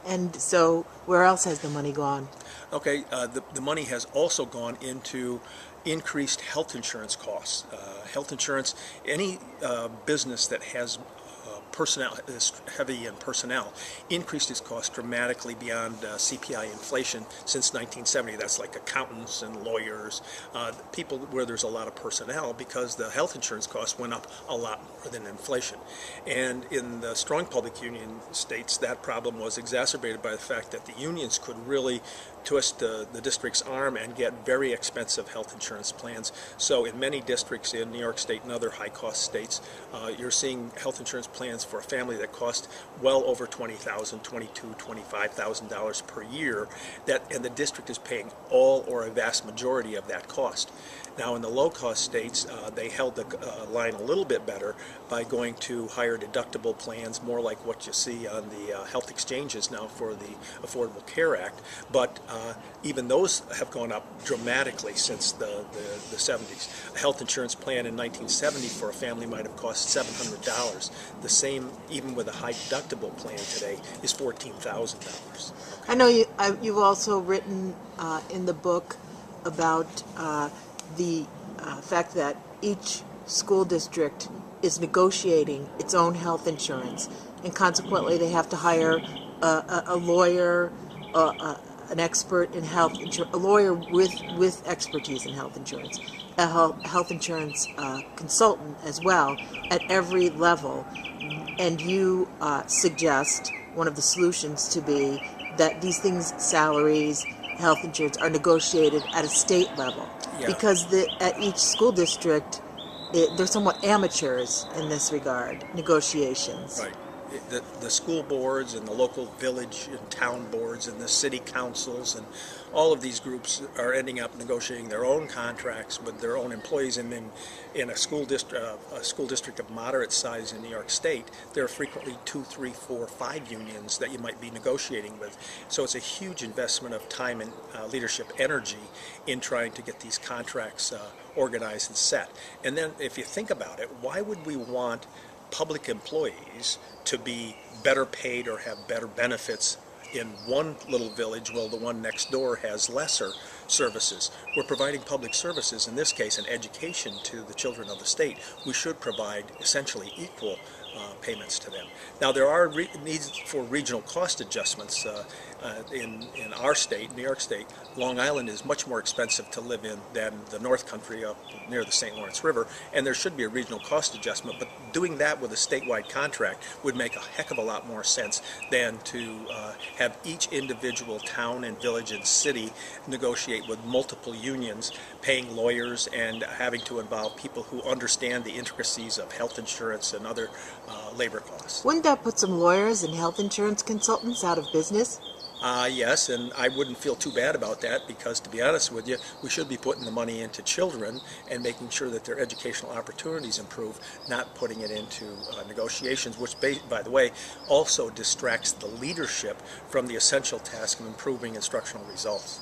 And so where else has the money gone? Okay, the money has also gone into increased health insurance costs. Health insurance, any business that has personnel is heavy in personnel increased its cost dramatically beyond CPI inflation since 1970. That's like accountants and lawyers, people where there's a lot of personnel, because the health insurance costs went up a lot more than inflation. And in the strong public union states, that problem was exacerbated by the fact that the unions could really twist the district's arm and get very expensive health insurance plans. So in many districts in New York State and other high-cost states, you're seeing health insurance plans for a family that cost well over $20,000, $22,000, $25,000 per year, and the district is paying all or a vast majority of that cost. Now in the low-cost states, they held the line a little bit better by going to higher deductible plans, more like what you see on the health exchanges now for the Affordable Care Act. But even those have gone up dramatically since the 70s. A health insurance plan in 1970 for a family might have cost $700. The same, even with a high deductible plan today, is $14,000. I know you've also written in the book about the fact that each school district is negotiating its own health insurance, and consequently they have to hire a lawyer, an expert in health insurance, a lawyer with expertise in health insurance, a health insurance consultant as well at every level. And you suggest one of the solutions to be that these things, salaries, health insurance, are negotiated at a state level. Yeah. Because at each school district, they're somewhat amateurs in this regard, negotiations. Right. The school boards and the local village and town boards and the city councils and all of these groups are ending up negotiating their own contracts with their own employees. And then in a school district of moderate size in New York State, there are frequently 2, 3, 4, 5 unions that you might be negotiating with. So it's a huge investment of time and leadership energy in trying to get these contracts organized and set. And then if you think about it, why would we want public employees to be better paid or have better benefits in one little village while the one next door has lesser services? We're providing public services, in this case an education, to the children of the state. We should provide essentially equal payments to them. Now there are needs for regional cost adjustments. In our state, New York State, Long Island is much more expensive to live in than the North Country up near the St. Lawrence River, and there should be a regional cost adjustment, but doing that with a statewide contract would make a heck of a lot more sense than to have each individual town and village and city negotiate with multiple unions, paying lawyers and having to involve people who understand the intricacies of health insurance and other labor costs. Wouldn't that put some lawyers and health insurance consultants out of business? Yes, and I wouldn't feel too bad about that, because to be honest with you, we should be putting the money into children and making sure that their educational opportunities improve, not putting it into negotiations, which, by the way, also distracts the leadership from the essential task of improving instructional results.